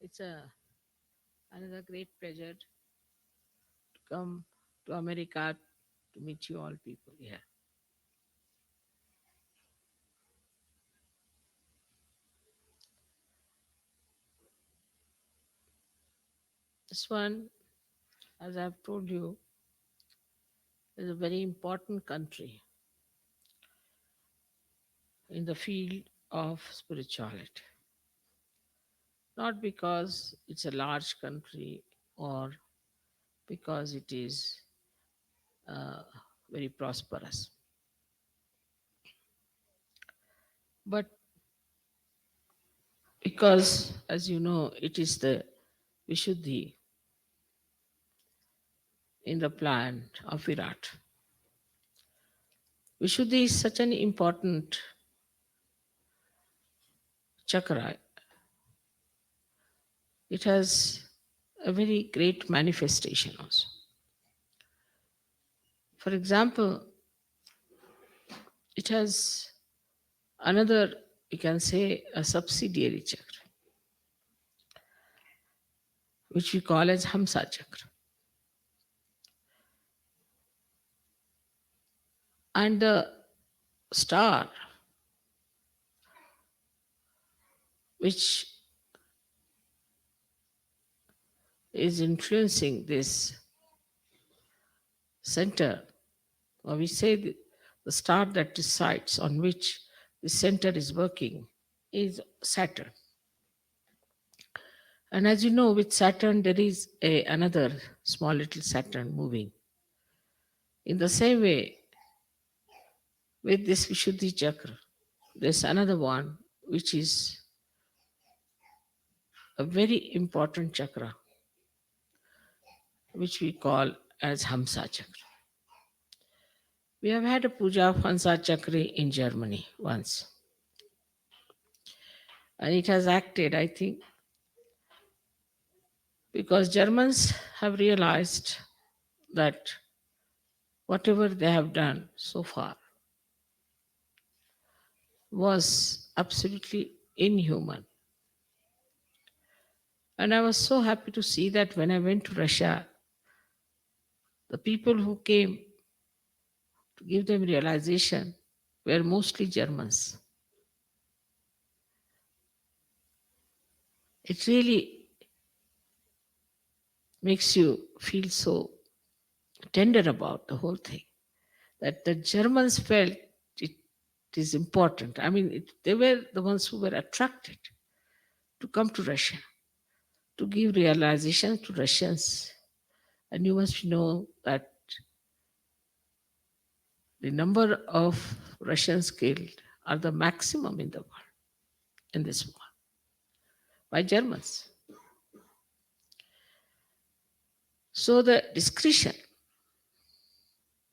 It's another great pleasure to come to America to meet you all people here. This one, as I've told you, is a very important country in the field of spirituality. Not because it's a large country or because it is uh, very prosperous, but because, as you know, it is the Vishuddhi in the plant of Virat. Vishuddhi is such an important chakra. It has a very great manifestation also. For example, it has another, you can say, a subsidiary chakra, which we call as Hamsa chakra. And the star, which is influencing this center, or we say the star that decides on which the center is working, is Saturn. And as you know, with Saturn, there is another small little Saturn moving. In the same way, with this Vishuddhi chakra, there's another one which is a very important chakra, which we call as Hamsa chakra. We have had a puja of Hamsa chakra in Germany once, and it has acted, I think, because Germans have realized that whatever they have done so far was absolutely inhuman. And I was so happy to see that when I went to Russia, the people who came to give them realization were mostly Germans. It really makes you feel so tender about the whole thing that the Germans felt it is important. I mean, they were the ones who were attracted to come to Russia to give realization to Russians. And you must know that the number of Russians killed are the maximum in the world in this war by Germans. So the discretion,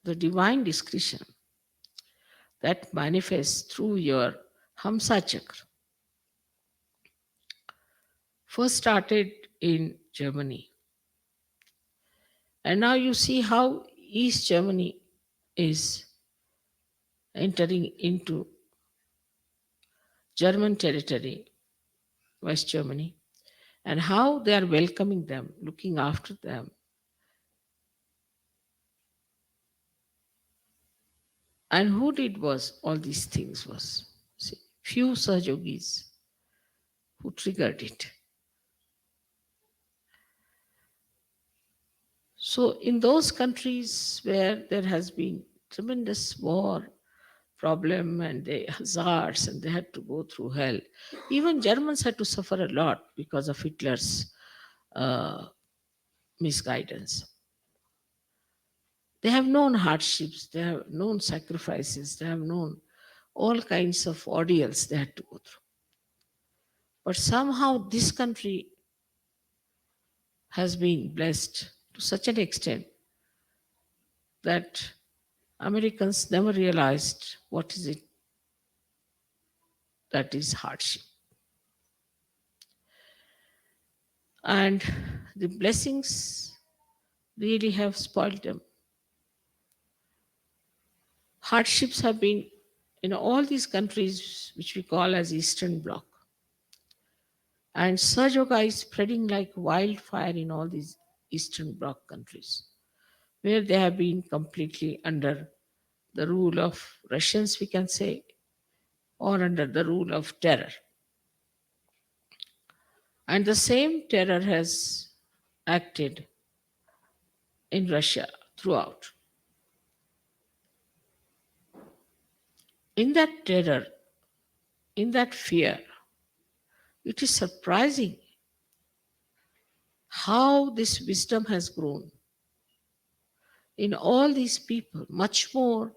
the divine discretion that manifests through your Hamsa chakra first started in Germany. And now you see how East Germany is entering into German territory, West Germany, and how they are welcoming them, looking after them. And who did was all these things was see, few Sahajogis who triggered it. So in those countries where there has been tremendous war problem and the hazards and they had to go through hell, even Germans had to suffer a lot because of Hitler's uh, misguidance. They have known hardships, they have known sacrifices, they have known all kinds of ordeals they had to go through. But somehow this country has been blessed to such an extent that Americans never realized what is it that is hardship. And the blessings really have spoiled them. Hardships have been in all these countries which we call as Eastern Bloc. And Sahaja is spreading like wildfire in all these Eastern Bloc countries, where they have been completely under the rule of Russians, we can say, or under the rule of terror. And the same terror has acted in Russia throughout. In that terror, in that fear, it is surprising how this wisdom has grown in all these people, much more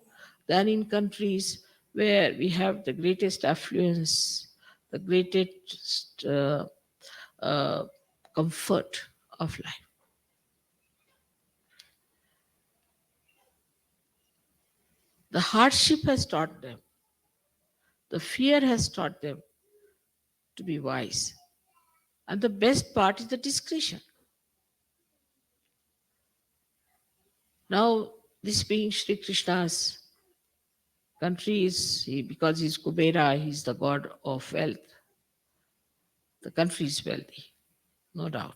than in countries where we have the greatest affluence, the greatest uh, comfort of life. The hardship has taught them, the fear has taught them to be wise. And the best part is the discretion. Now, this being Sri Krishna's country, because he's Kubera, he's the god of wealth. The country is wealthy, no doubt.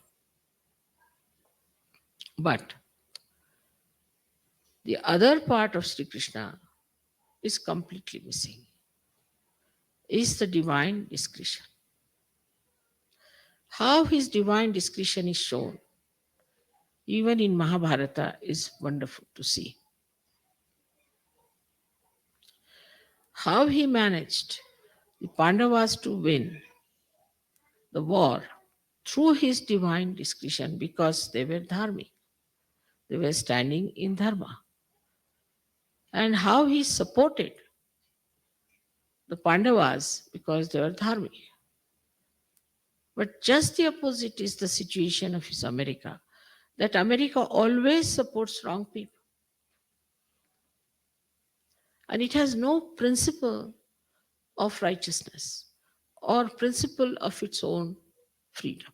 But the other part of Sri Krishna is completely missing, is the divine discretion. How his divine discretion is shown, even in Mahabharata, is wonderful to see. How he managed the Pandavas to win the war through his divine discretion because they were dharmic, they were standing in dharma. And how he supported the Pandavas because they were dharmic. But just the opposite is the situation of his America, that America always supports wrong people. And it has no principle of righteousness or principle of its own freedom.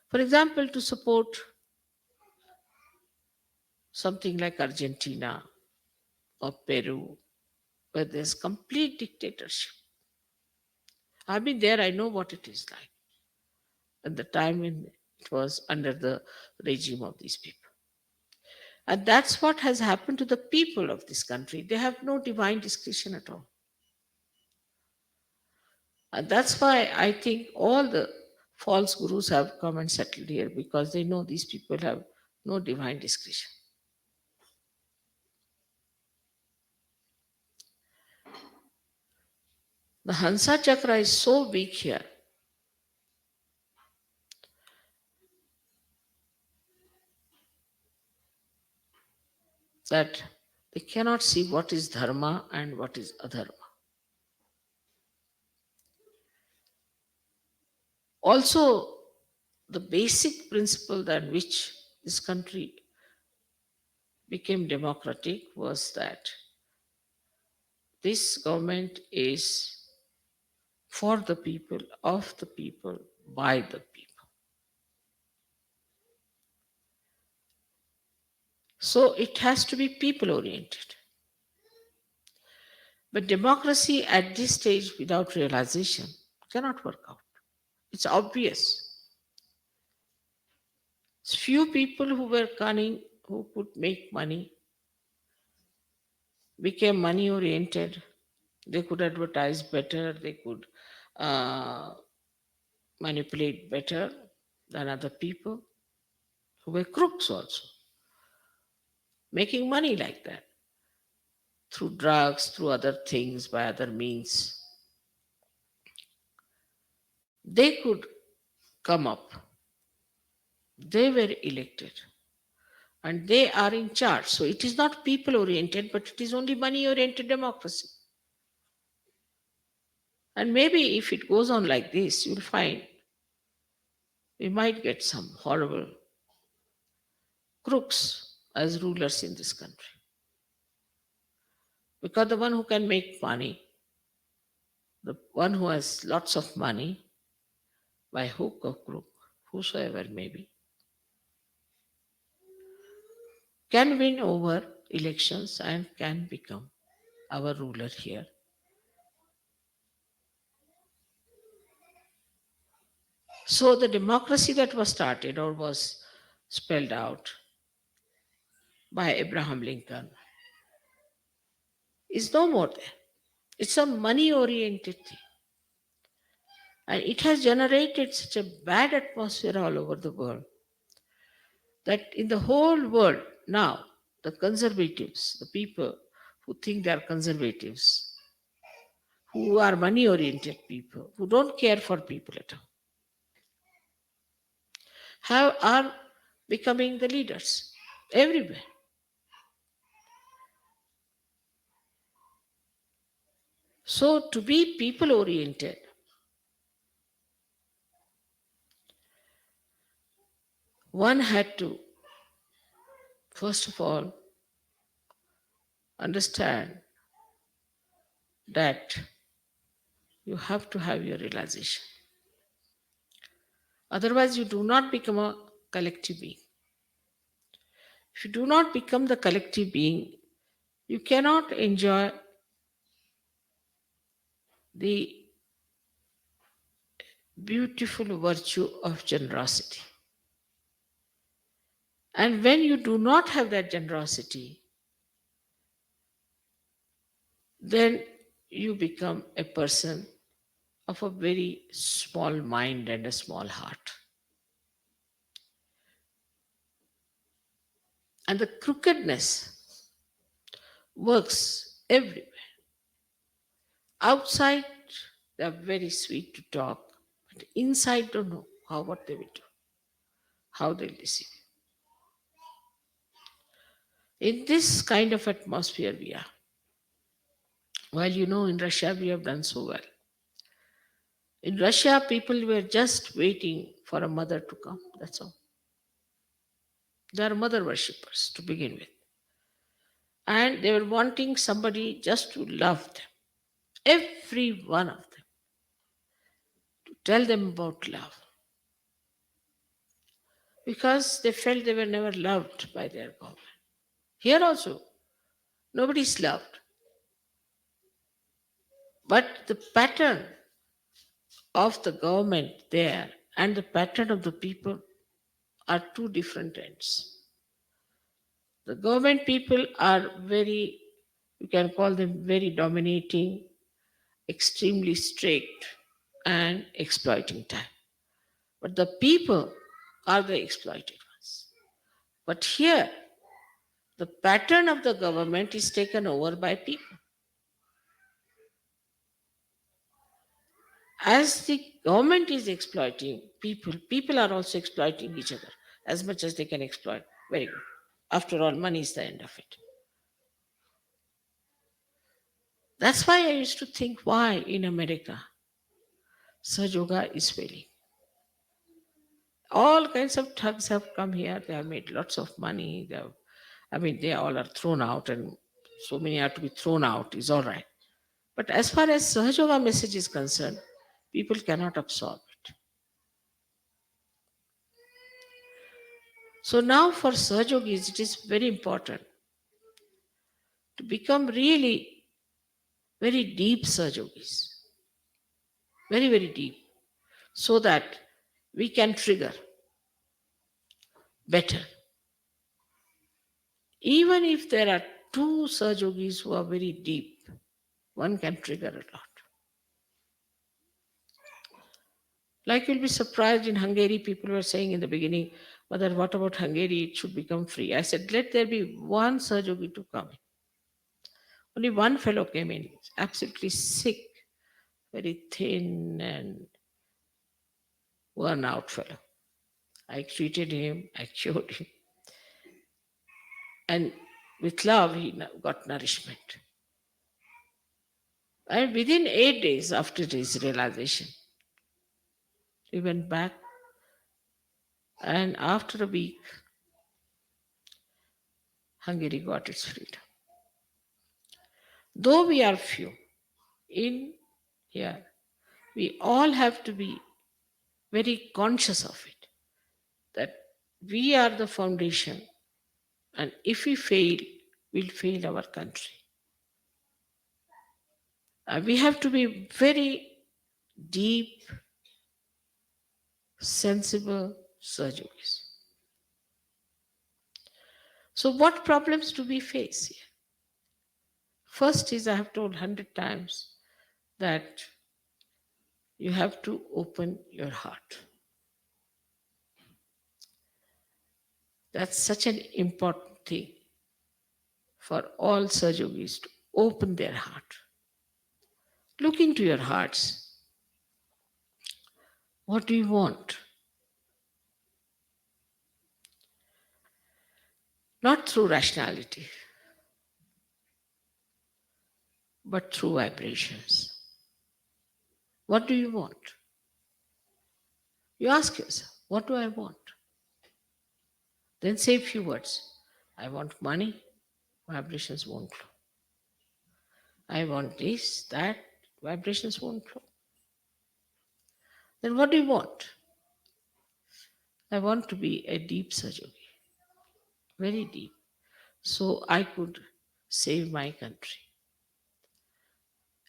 For example, to support something like Argentina or Peru, where there's complete dictatorship. I've been there, I know what it is like at the time when it was under the regime of these people. And that's what has happened to the people of this country. They have no divine discretion at all. And that's why I think all the false gurus have come and settled here because they know these people have no divine discretion. The Hamsa Chakra is so weak here that they cannot see what is dharma and what is adharma. Also, the basic principle that which this country became democratic was that this government is for the people, of the people, by the people. So it has to be people oriented. But democracy at this stage without realization cannot work out. It's obvious. Few people who were cunning, who could make money, became money oriented. They could advertise better, they could uh, manipulate better than other people who were crooks also, making money like that through drugs, through other things, by other means. They could come up. They were elected and they are in charge. So it is not people oriented, but it is only money oriented democracy. And maybe if it goes on like this, you'll find we might get some horrible crooks as rulers in this country. Because the one who can make money, the one who has lots of money, by hook or crook, whosoever may be, can win over elections and can become our ruler here. So the democracy that was started or was spelled out by Abraham Lincoln is no more there. It's a money oriented thing. And it has generated such a bad atmosphere all over the world that in the whole world now, the conservatives, the people who think they are conservatives, who are money oriented people, who don't care for people at all, are becoming the leaders everywhere. So to be people oriented, one had to, first of all, understand that you have to have your realization. Otherwise, you do not become a collective being. If you do not become the collective being, you cannot enjoy the beautiful virtue of generosity. And when you do not have that generosity, then you become a person of a very small mind and a small heart. And the crookedness works everywhere. Outside, they are very sweet to talk, but inside, don't know what they will do, how they'll deceive you. In this kind of atmosphere, we are. Well, in Russia, we have done so well. In Russia, people were just waiting for a mother to come. That's all. They are mother worshippers to begin with. And they were wanting somebody just to love them. Every one of them. To tell them about love. Because they felt they were never loved by their government. Here also, nobody is loved. But the pattern of the government there and the pattern of the people are two different ends. The government people are very, you can call them very dominating, extremely strict, and exploiting time. But the people are the exploited ones. But here, the pattern of the government is taken over by people. As the government is exploiting people, people are also exploiting each other as much as they can exploit. Very good. After all, money is the end of it. That's why I used to think why in America Sahaj Yoga is failing. All kinds of thugs have come here. They have made lots of money. They all are thrown out, and so many are to be thrown out. Is all right. But as far as Sahaj Yoga message is concerned, people cannot absorb it. So now for Sahaj Yogis, it is very important to become really very deep Sahaj Yogis. Very, very deep. So that we can trigger better. Even if there are two Sahaj Yogis who are very deep, one can trigger a lot. Like you'll be surprised in Hungary, people were saying in the beginning, Mother, what about Hungary? It should become free. I said, let there be one Sahaj Yogi to come in. Only one fellow came in, absolutely sick, very thin and worn out fellow. I treated him, I cured him. And with love, he got nourishment. And within 8 days after his realization, we went back. And after a week, Hungary got its freedom. Though we are few in here, we all have to be very conscious of it, that we are the foundation, and if we fail, we'll fail our country. We have to be very deep sensible surgeries. So, what problems do we face here? First is, I have told 100 times that you have to open your heart. That's such an important thing for all surgeries to open their heart. Look into your hearts. What do you want? Not through rationality, but through vibrations. What do you want? You ask yourself, what do I want? Then say a few words. I want money, vibrations won't flow. I want this, that, vibrations won't flow. Then what do you want? I want to be a deep surgery, very deep, so I could save my country.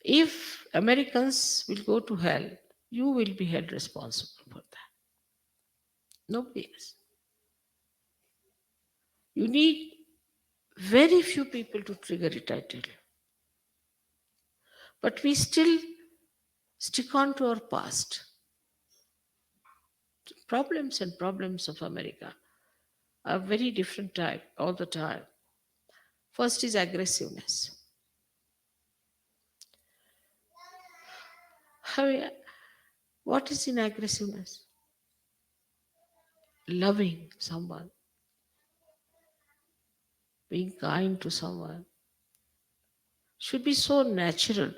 If Americans will go to hell, you will be held responsible for that. Nobody else. You need very few people to trigger it, I tell you. But we still stick on to our past. Problems and problems of America are very different type all the time. First is aggressiveness. What is in aggressiveness? Loving someone, being kind to someone should be so natural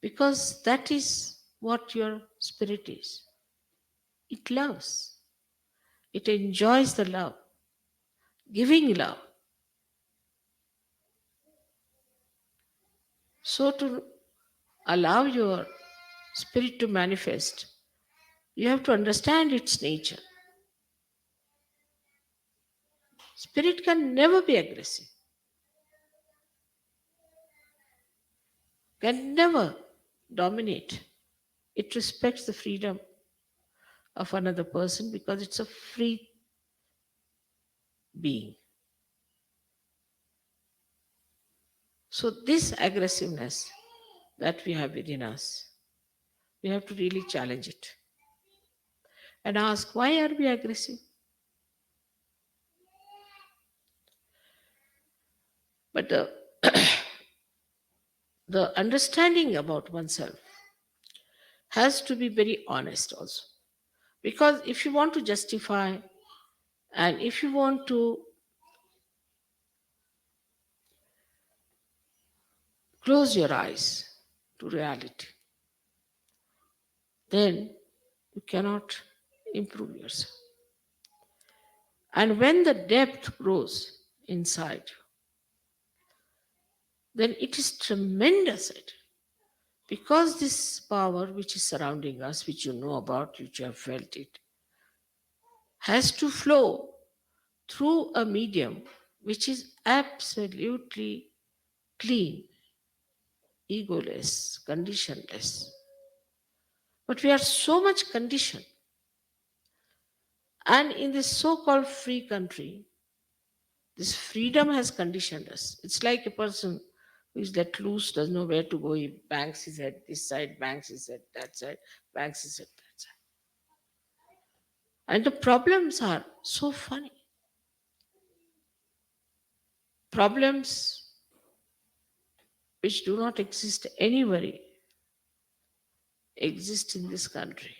because that is what your spirit is. It loves, it enjoys the love, giving love. So, to allow your spirit to manifest, you have to understand its nature. Spirit can never be aggressive, can never dominate. It respects the freedom of another person because it's a free being. So, this aggressiveness that we have within us, we have to really challenge it and ask, why are we aggressive? But the understanding about oneself has to be very honest also. Because if you want to justify and if you want to close your eyes to reality, then you cannot improve yourself. And when the depth grows inside you, then it is tremendous. Because this power which is surrounding us, which you know about, which you have felt it, has to flow through a medium which is absolutely clean, egoless, conditionless. But we are so much conditioned. And in this so called free country, this freedom has conditioned us. It's like a person who is let loose, doesn't know where to go. He bangs his head this side, bangs his head that side, bangs his head that side. And the problems are so funny. Problems which do not exist anywhere exist in this country.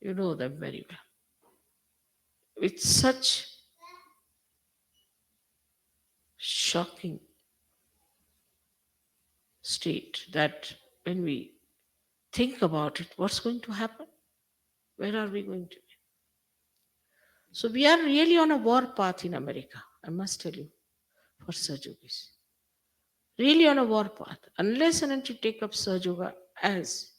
You know them very well. With such shocking state that when we think about it, what's going to happen? Where are we going to be? So we are really on a war path in America, I must tell you, for Saj Yogis. Really on a war path. Unless and until you take up Saj Yoga as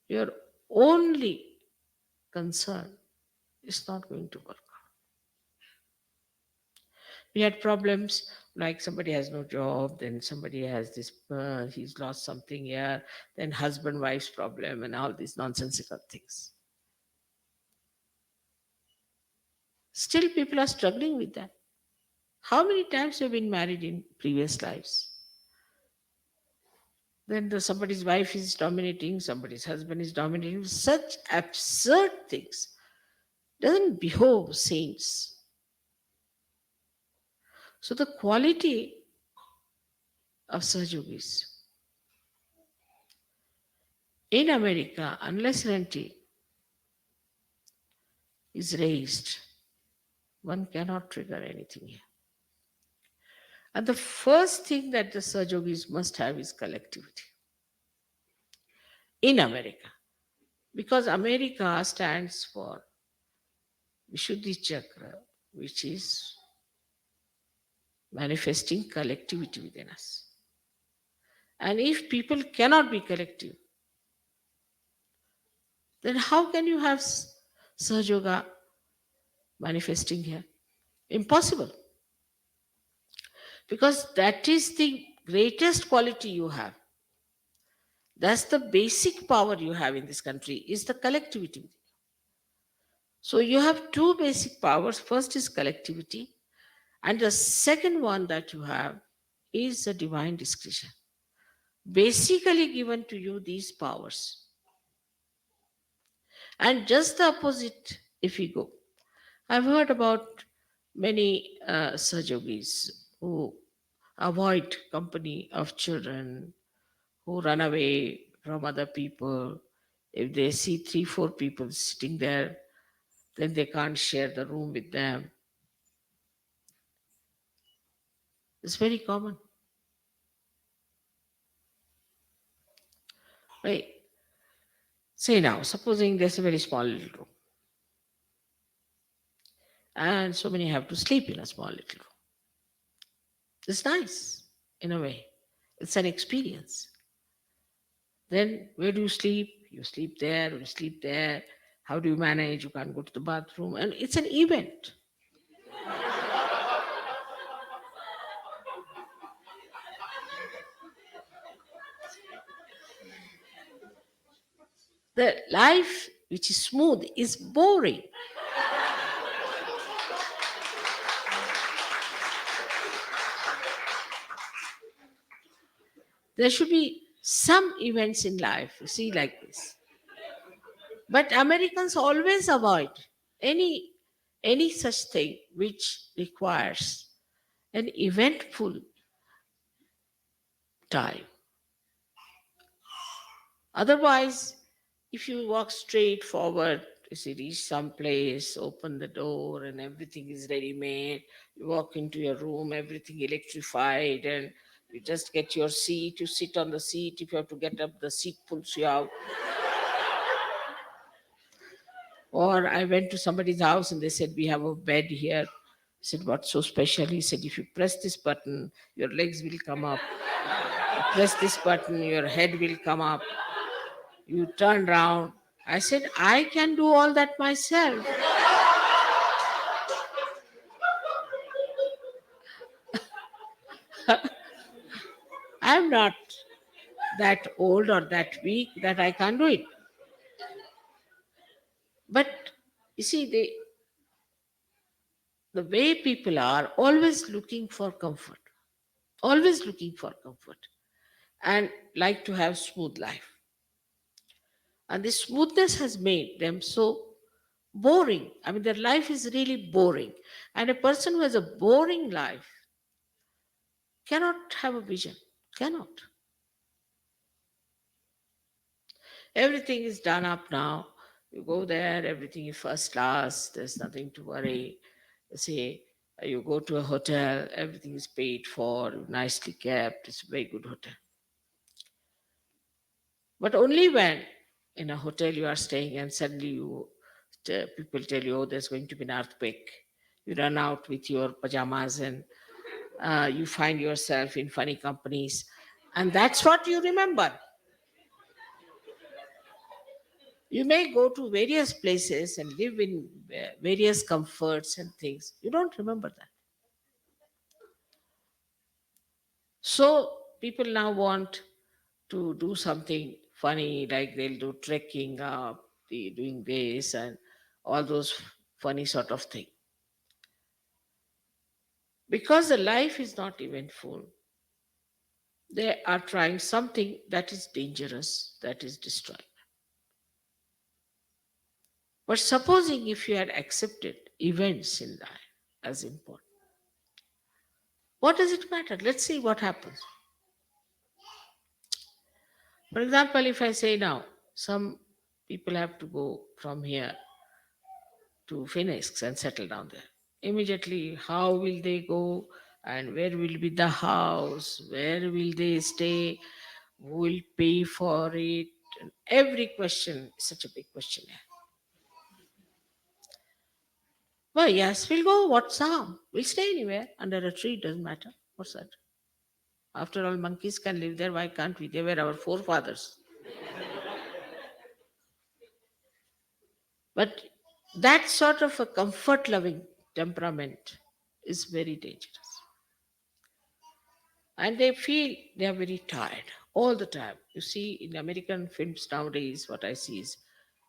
your only concern, it's not going to work. We had problems Like somebody has no job, then somebody has this, he's lost something here, then husband wife's problem, and all these nonsensical things. Still, people are struggling with that. How many times have you been married in previous lives? Then somebody's wife is dominating, somebody's husband is dominating. Such absurd things. Doesn't behove saints. So the quality of Sahajogis in America, unless and until is raised, one cannot trigger anything here. And the first thing that the Sahajogis must have is collectivity in America. Because America stands for Vishuddhi Chakra, which is manifesting collectivity within us. And if people cannot be collective, then how can you have Sahajoga manifesting here? Impossible. Because that is the greatest quality you have. That's the basic power you have in this country, is the collectivity. So you have two basic powers. First is collectivity, and the second one that you have is the divine discretion. Basically given to you these powers. And just the opposite if we go. I've heard about many Sahajogis who avoid company of children, who run away from other people. If they see 3, 4 people sitting there, then they can't share the room with them. It's very common. Right? Say now, supposing there's a very small little room, and so many have to sleep in a small little room. It's nice in a way. It's an experience. Then where do you sleep? You sleep there, you sleep there. How do you manage? You can't go to the bathroom. And it's an event. The life which is smooth is boring. There should be some events in life, you see, like this. But Americans always avoid any any such thing which requires an eventful time. Otherwise, if you walk straight forward, you reach some place, open the door, and everything is ready made. You walk into your room, everything electrified, and you just get your seat. You sit on the seat. If you have to get up, the seat pulls you out. Or I went to somebody's house and they said, "We have a bed here." I said, "What's so special?" He said, "If you press this button, your legs will come up. Press this button, your head will come up. You turn round." I said, "I can do all that myself." I'm not that old or that weak that I can't do it. But you see, the way people are always looking for comfort, always looking for comfort, and like to have smooth life. And this smoothness has made them so boring. I mean, their life is really boring. And a person who has a boring life cannot have a vision, cannot. Everything is done up now. You go there, everything is first class, there's nothing to worry. Say, you go to a hotel, everything is paid for, nicely kept, it's a very good hotel. But only when in a hotel you are staying and suddenly people tell you, oh, there's going to be an earthquake. You run out with your pajamas and you find yourself in funny companies. And that's what you remember. You may go to various places and live in various comforts and things. You don't remember that. So people now want to do something funny, like they'll do trekking up, doing this and all those funny sort of thing. Because the life is not eventful, they are trying something that is dangerous, that is destroying. But supposing if you had accepted events in life as important, what does it matter? Let's see what happens. For example, if I say now, some people have to go from here to Phoenix and settle down there. Immediately, how will they go and where will be the house? Where will they stay? Who will pay for it? And every question is such a big question. Well, yes, we'll go. What's harm? We'll stay anywhere under a tree, doesn't matter. What's that? After all, monkeys can live there. Why can't we? They were our forefathers. But that sort of a comfort loving temperament is very dangerous. And they feel they are very tired all the time. You see, in American films nowadays, what I see is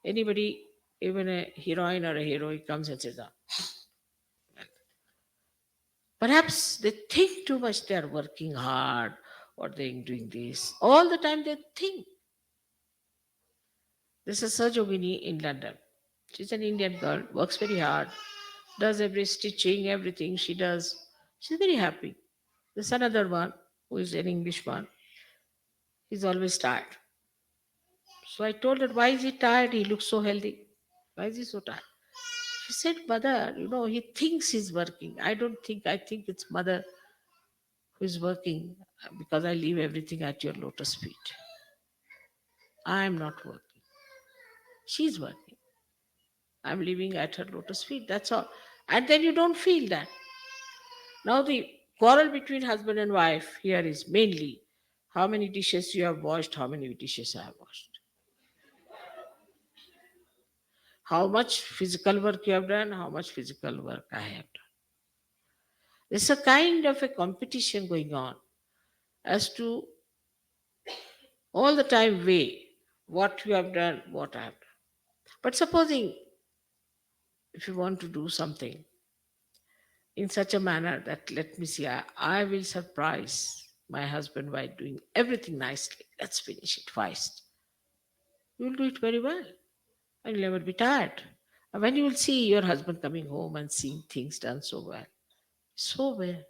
anybody, even a heroine or a hero, he comes and says, "Ah, perhaps they think too much, they are working hard or they're doing this. All the time they think." This is Sajogini in London. She's an Indian girl, works very hard, does every stitching, everything she does. She's very happy. There's another one who is an English one. He's always tired. So I told her, "Why is he tired? He looks so healthy. Why is he so tired?" She said, "Mother, he thinks he's working. I don't think, I think it's mother who is working because I leave everything at your lotus feet. I'm not working. She's working. I'm leaving at her lotus feet. That's all." And then you don't feel that. Now, the quarrel between husband and wife here is mainly how many dishes you have washed, how many dishes I have washed, how much physical work you have done, how much physical work I have done. There's a kind of a competition going on as to all the time weigh what you have done, what I have done. But supposing if you want to do something in such a manner that, let me see, I will surprise my husband by doing everything nicely. Let's finish it fast. You will do it very well and you'll never be tired. And when you will see your husband coming home and seeing things done so well,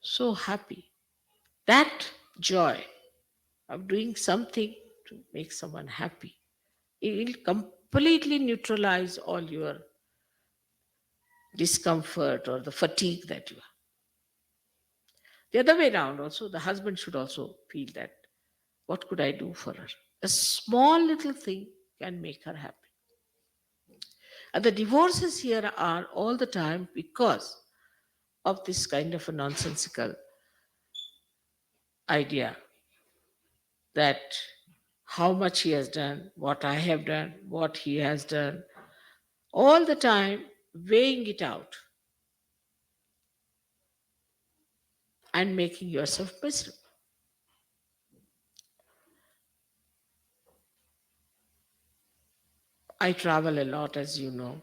so happy. That joy of doing something to make someone happy, it will completely neutralize all your discomfort or the fatigue that you have. The other way around, also, the husband should also feel that what could I do for her? A small little thing can make her happy. And the divorces here are all the time because of this kind of a nonsensical idea that how much he has done, what I have done, what he has done, all the time weighing it out and making yourself miserable. I travel a lot, as you know.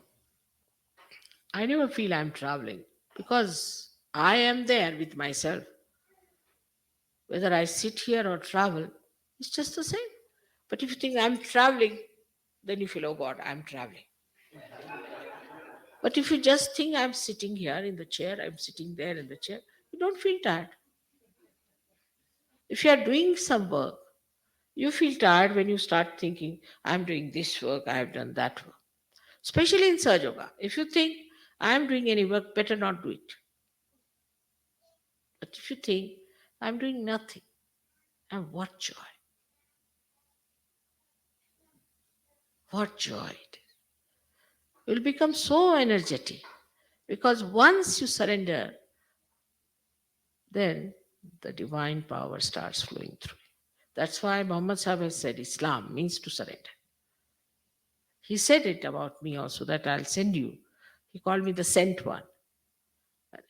I never feel I'm traveling because I am there with myself. Whether I sit here or travel, it's just the same. But if you think I'm traveling, then you feel, oh God, I'm traveling. But if you just think I'm sitting here in the chair, I'm sitting there in the chair, you don't feel tired. If you are doing some work, you feel tired when you start thinking, I'm doing this work, I have done that work. Especially in Sahaja Yoga. If you think, I'm doing any work, better not do it. But if you think, I'm doing nothing, and what joy, what joy it is. You'll become so energetic because once you surrender, then the divine power starts flowing through you. That's why Muhammad Sahib has said Islam means to surrender. He said it about me also that I'll send you. He called me the sent one.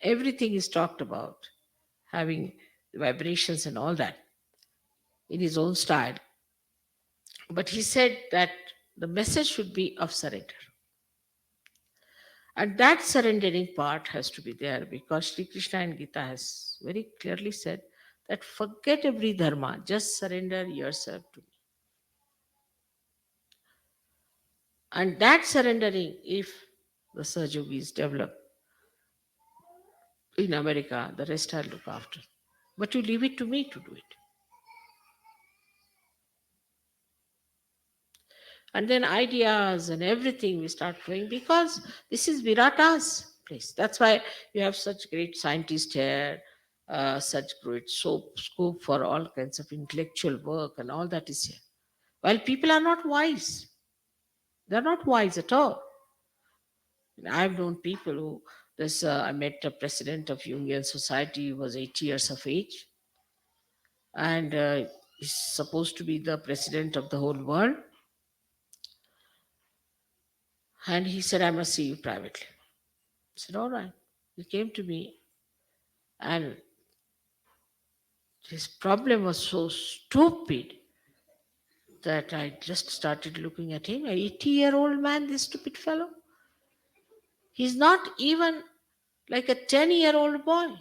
Everything is talked about having vibrations and all that in his own style. But he said that the message should be of surrender. And that surrendering part has to be there because Sri Krishna in Gita has very clearly said that forget every dharma, just surrender yourself to me. And that surrendering, if the Sahajogis develop in America, the rest I'll look after. But you leave it to me to do it. And then ideas and everything we start flowing because this is Virata's place. That's why you have such great scientists here, such great scope for all kinds of intellectual work, and all that is here. While people are not wise, they're not wise at all. I've known people who this. I met a president of Jungian Society who was 80 years of age, and he's supposed to be the president of the whole world. And he said, "I must see you privately." I said, "All right." He came to me, and his problem was so stupid that I just started looking at him. An 80-year-old man, this stupid fellow. He's not even like a 10-year-old boy.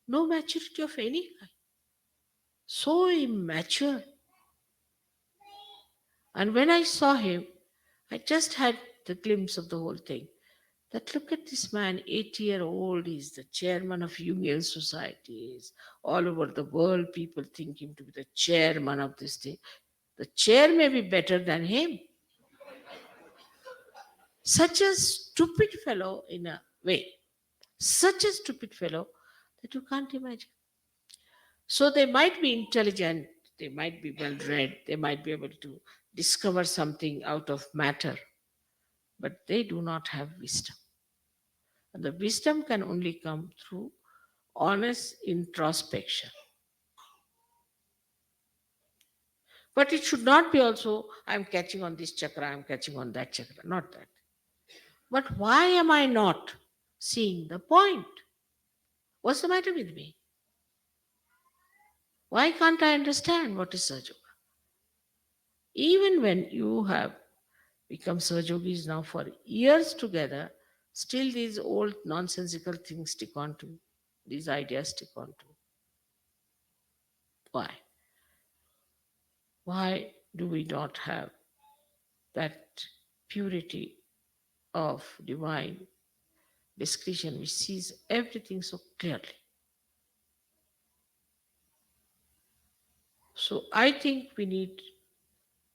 No maturity of any kind. So immature. And when I saw him, I just had the glimpse of the whole thing. That look at this man, 80-year-old, he's the chairman of Jungian societies. All over the world, people think him to be the chairman of this thing. The chair may be better than him. Such a stupid fellow in a way. Such a stupid fellow that you can't imagine. So they might be intelligent, they might be well read, they might be able to discover something out of matter, but they do not have wisdom. And the wisdom can only come through honest introspection. But it should not be also, I'm catching on this chakra, I'm catching on that chakra. Not that. But why am I not seeing the point? What's the matter with me? Why can't I understand what is Sahaja? Even when you have become Sahajogis now for years together, still these old nonsensical things stick on to you. These ideas stick on to you. Why? Why do we not have that purity of divine discretion which sees everything so clearly? So I think we need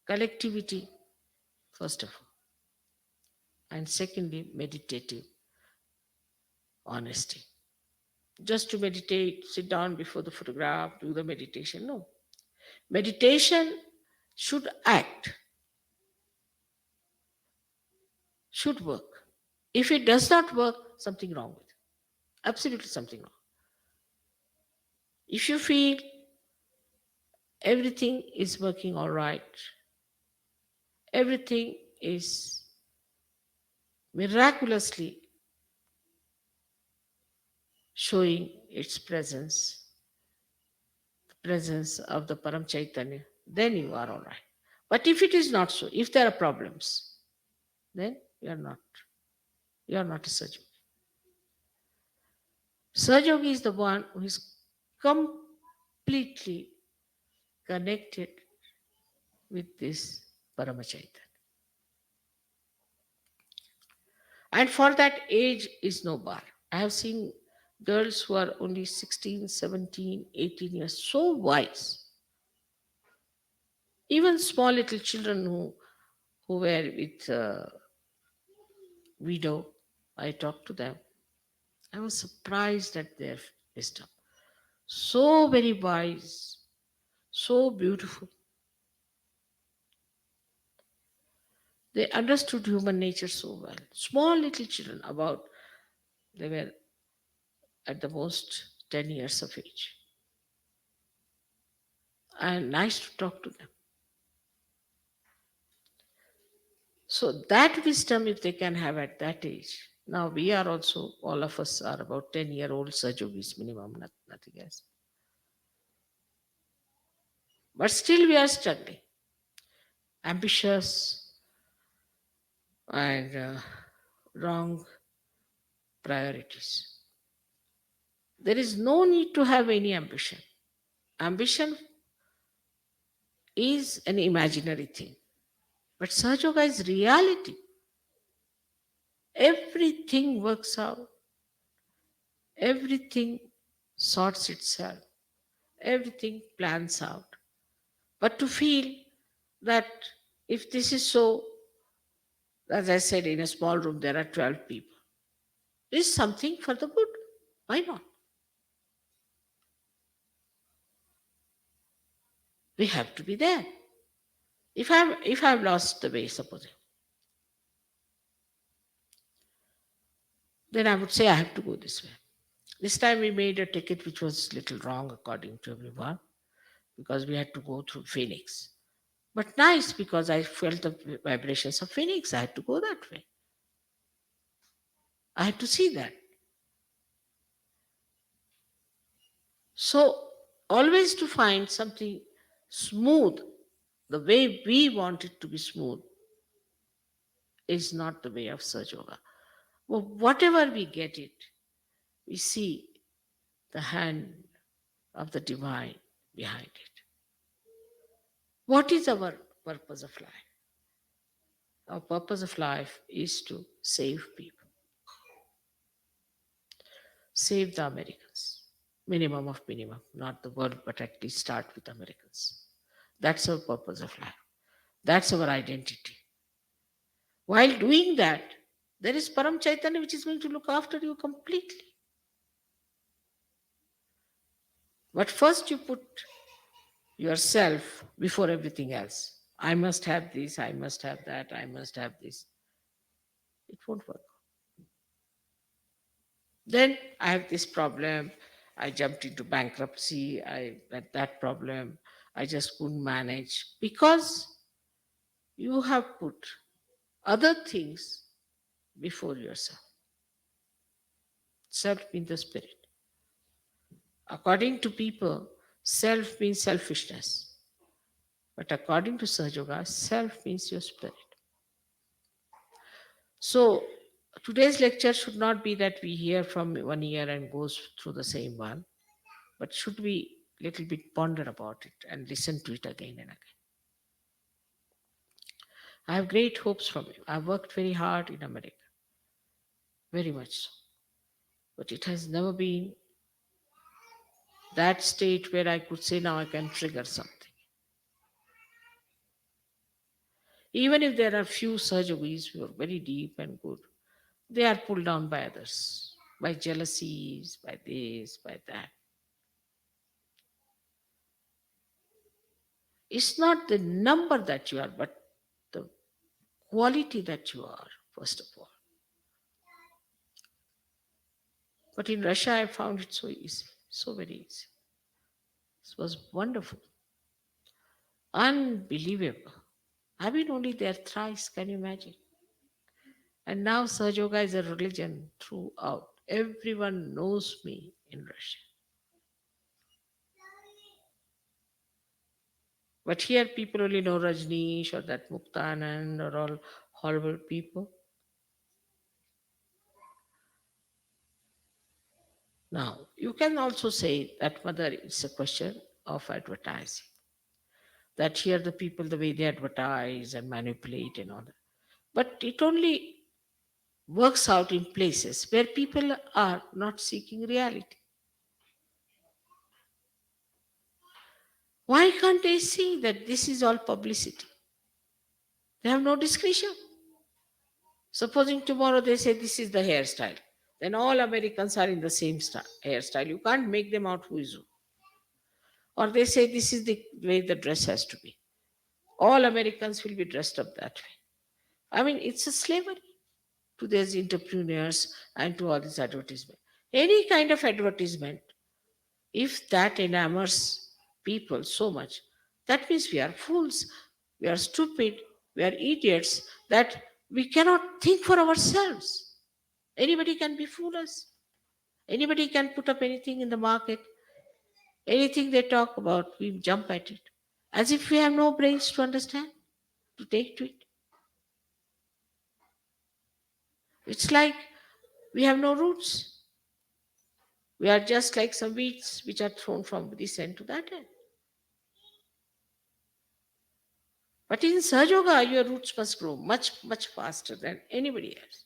collectivity, first of all, and secondly, meditative honesty. Just to meditate, sit down before the photograph, do the meditation. No. Meditation should act, should work. If it does not work, something wrong with it. Absolutely something wrong. If you feel everything is working all right, everything is miraculously showing its presence, the presence of the Param Chaitanya, then you are all right. But if it is not so, if there are problems, then you are not. You are not a Sahaja. Sahajogi is the one who is completely connected with this Paramachaitanya. And for that, age is no bar. I have seen girls who are only 16, 17, 18 years, so wise. Even small little children who were with widow, I talked to them. I was surprised at their wisdom. So very wise, so beautiful. They understood human nature so well. Small little children, they were at the most 10 years of age. And nice to talk to them. So that wisdom, if they can have at that age, Now we are also, all of us are about 10-year-old Sajogis minimum, nothing else. But still we are struggling, ambitious and wrong priorities. There is no need to have any ambition. Ambition is an imaginary thing, but Sahaja Yoga is reality. Everything works out, everything sorts itself, everything plans out. But to feel that if this is so, as I said, in a small room there are 12 people, is something for the good. Why not? We have to be there. If I've lost the way, supposing, then I would say I have to go this way. This time we made a ticket which was little wrong according to everyone because we had to go through Phoenix. But nice because I felt the vibrations of Phoenix. I had to go that way. I had to see that. So always to find something smooth, the way we want it to be smooth, is not the way of Sahaja Yoga. Well, whatever we get it, we see the hand of the divine behind it. What is our purpose of life? Our purpose of life is to save people, save the Americans. Minimum of minimum, not the world, but at least start with Americans. That's our purpose of life. That's our identity. While doing that, there is Param Chaitanya which is going to look after you completely. But first you put yourself before everything else. I must have this, I must have that, I must have this. It won't work. Then I have this problem. I jumped into bankruptcy. I had that problem. I just couldn't manage because you have put other things before yourself. Self means the spirit. According to people, self means selfishness. But according to Sahaja Yoga, self means your spirit. So today's lecture should not be that we hear from one ear and goes through the same one, but should we little bit ponder about it and listen to it again and again. I have great hopes from you. I've worked very hard in America, very much so. But it has never been that state where I could say now I can trigger something. Even if there are few surgeries who are very deep and good, they are pulled down by others, by jealousies, by this, by that. It's not the number that you are, but the quality that you are, first of all. But in Russia, I found it so easy, so very easy. It was wonderful, unbelievable. I've been only there thrice, can you imagine? And now Sahaja Yoga is a religion throughout. Everyone knows me in Russia. But here people only know Rajneesh or that Muktanand or all horrible people. Now, you can also say that, Mother, it's a question of advertising. That here the people, the way they advertise and manipulate and all that. But it only works out in places where people are not seeking reality. Why can't they see that this is all publicity? They have no discretion. Supposing tomorrow they say this is the hairstyle, then all Americans are in the same hairstyle. You can't make them out who is who. Or they say this is the way the dress has to be. All Americans will be dressed up that way. I mean, it's a slavery to these entrepreneurs and to all this advertisement. Any kind of advertisement, if that enamors people so much, that means we are fools, we are stupid, we are idiots, that we cannot think for ourselves. Anybody can befool us. Anybody can put up anything in the market. Anything they talk about, we jump at it. As if we have no brains to understand, to take to it. It's like we have no roots. We are just like some weeds which are thrown from this end to that end. But in Sahaja Yoga, your roots must grow much, much faster than anybody else.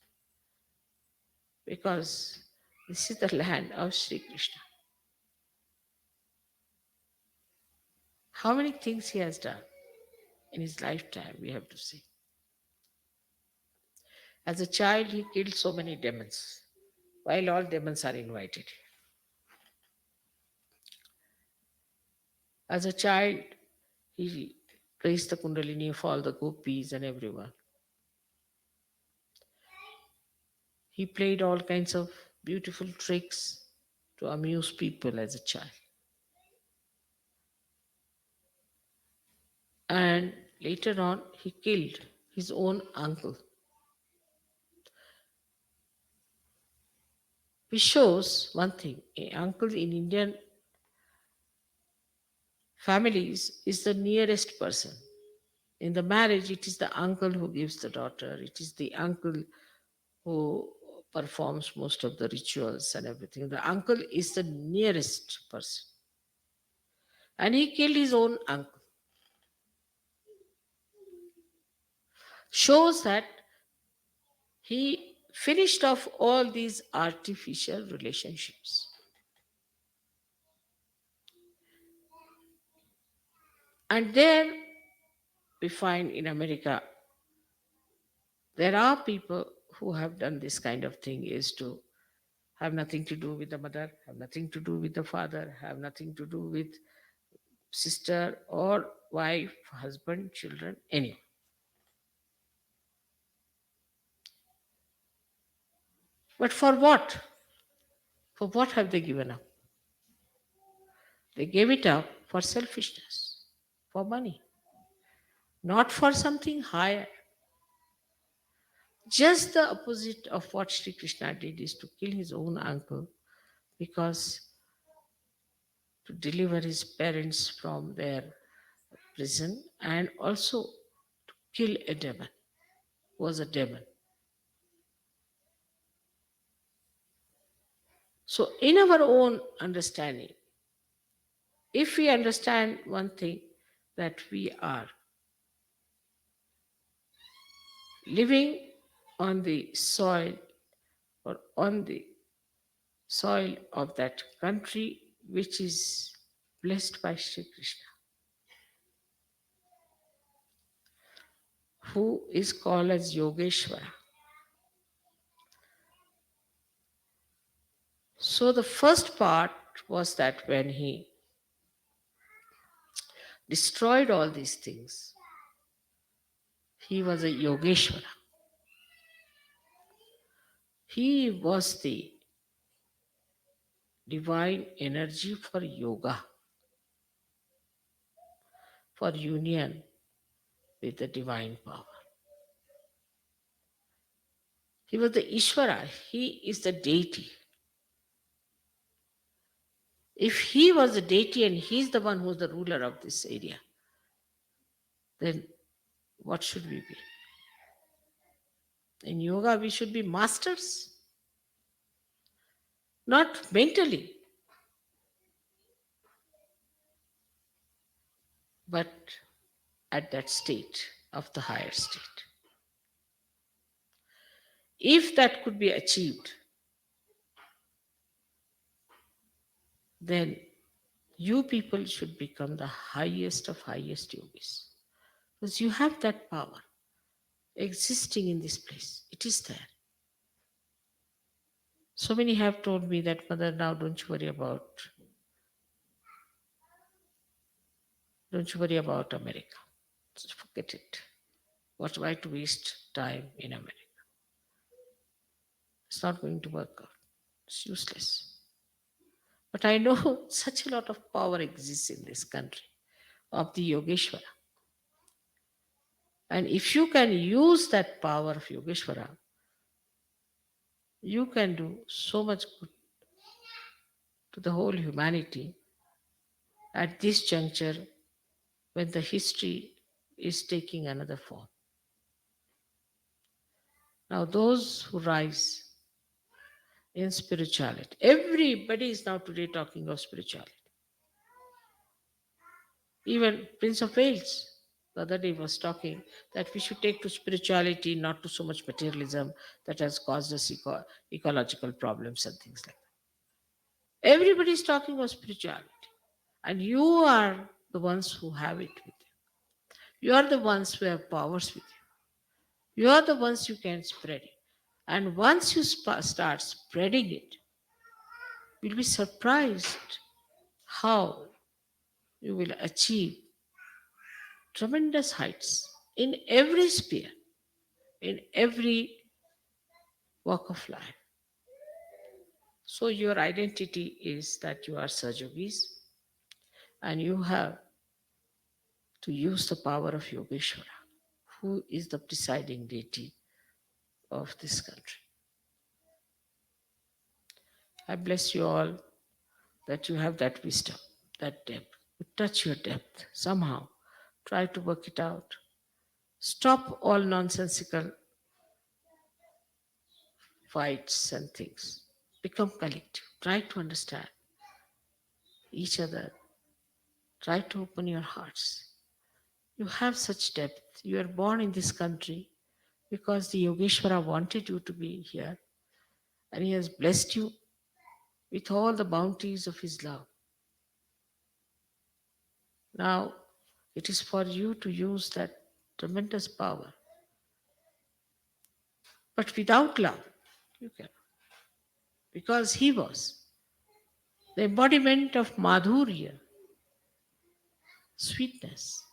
Because this is the land of Sri Krishna. How many things he has done in his lifetime, we have to see. As a child, he killed so many demons, while all demons are invited. As a child, he raised the Kundalini for all the gopis and everyone. He played all kinds of beautiful tricks to amuse people as a child. And later on, he killed his own uncle, which shows one thing: uncle in Indian families is the nearest person. In the marriage, it is the uncle who gives the daughter, it is the uncle who performs most of the rituals and everything. The uncle is the nearest person. And he killed his own uncle. Shows that he finished off all these artificial relationships. And there we find in America, there are people who have done this kind of thing, is to have nothing to do with the mother, have nothing to do with the father, have nothing to do with sister or wife, husband, children, anyone. But for what? For what have they given up? They gave it up for selfishness, for money, not for something higher. Just the opposite of what Sri Krishna did is to kill his own uncle, because to deliver his parents from their prison, and also to kill a demon, was a demon. So, in our own understanding, if we understand one thing, that we are living on the soil, or on the soil of that country which is blessed by Sri Krishna, who is called as Yogeshwara. So the first part was that when he destroyed all these things, he was a Yogeshwara. He was the divine energy for yoga, for union with the divine power. He was the Ishvara, he is the deity. If he was the deity and he's the one who's the ruler of this area, then what should we be? In yoga, we should be masters, not mentally, but at that state of the higher state. If that could be achieved, then you people should become the highest of highest yogis. Because you have that power existing in this place. It is there. So many have told me that, Mother, now don't you worry about America. Just forget it. Why to waste time in America? It's not going to work out. It's useless. But I know such a lot of power exists in this country of the Yogeshwara. And if you can use that power of Yogeshwara You can do so much good to the whole humanity at this juncture when the history is taking another form. Now, those who rise in spirituality, everybody is now today talking of spirituality. Even Prince of Wales the other day was talking that we should take to spirituality, not to so much materialism that has caused us ecological problems and things like that. Everybody is talking of spirituality, and you are the ones who have it with you. You are the ones who have powers with you. You are the ones who can spread it. And once you start spreading it, you'll be surprised how you will achieve tremendous heights in every sphere, in every walk of life. So, your identity is that you are Sajogis and you have to use the power of Yogeshwara, who is the presiding deity of this country. I bless you all that you have that wisdom, that depth. You touch your depth somehow. Try to work it out. Stop all nonsensical fights and things. Become collective. Try to understand each other. Try to open your hearts. You have such depth. You are born in this country because the Yogeshwara wanted you to be here and he has blessed you with all the bounties of his love. Now it is for you to use that tremendous power. But without love, you cannot. Because he was the embodiment of madhurya, sweetness,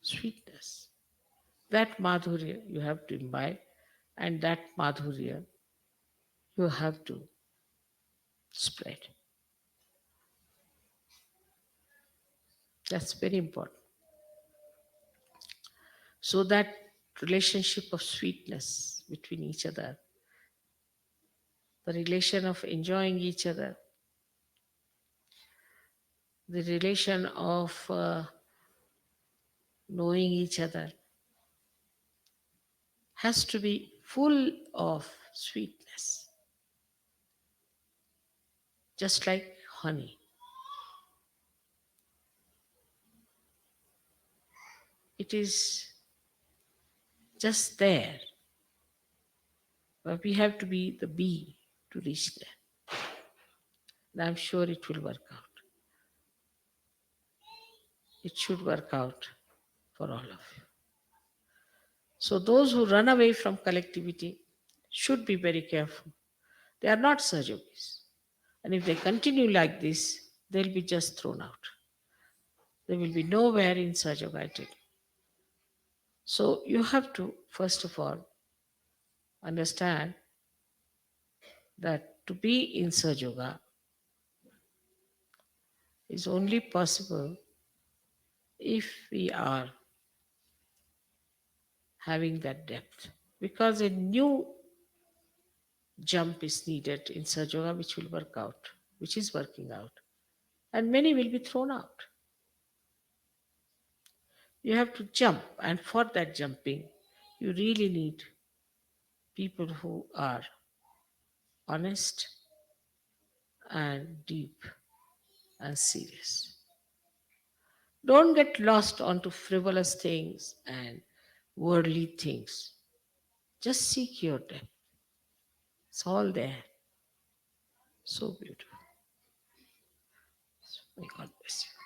sweetness. That madhurya you have to imbibe, and that madhurya you have to spread. That's very important. So that relationship of sweetness between each other, the relation of enjoying each other, the relation of knowing each other has to be full of sweetness, just like honey. It is just there, but we have to be the bee to reach there. And I'm sure it will work out. It should work out for all of you. So those who run away from collectivity should be very careful. They are not Sahajogis. And if they continue like this, they'll be just thrown out. They will be nowhere in Sahaja, I tell you. So you have to, first of all, understand that to be in Sahaja is only possible if we are having that depth. Because a new jump is needed in Sahaja which will work out, which is working out. And many will be thrown out. You have to jump, and for that jumping, you really need people who are honest and deep and serious. Don't get lost onto frivolous things and worldly things. Just seek your depth. It's all there. So beautiful. May God bless you.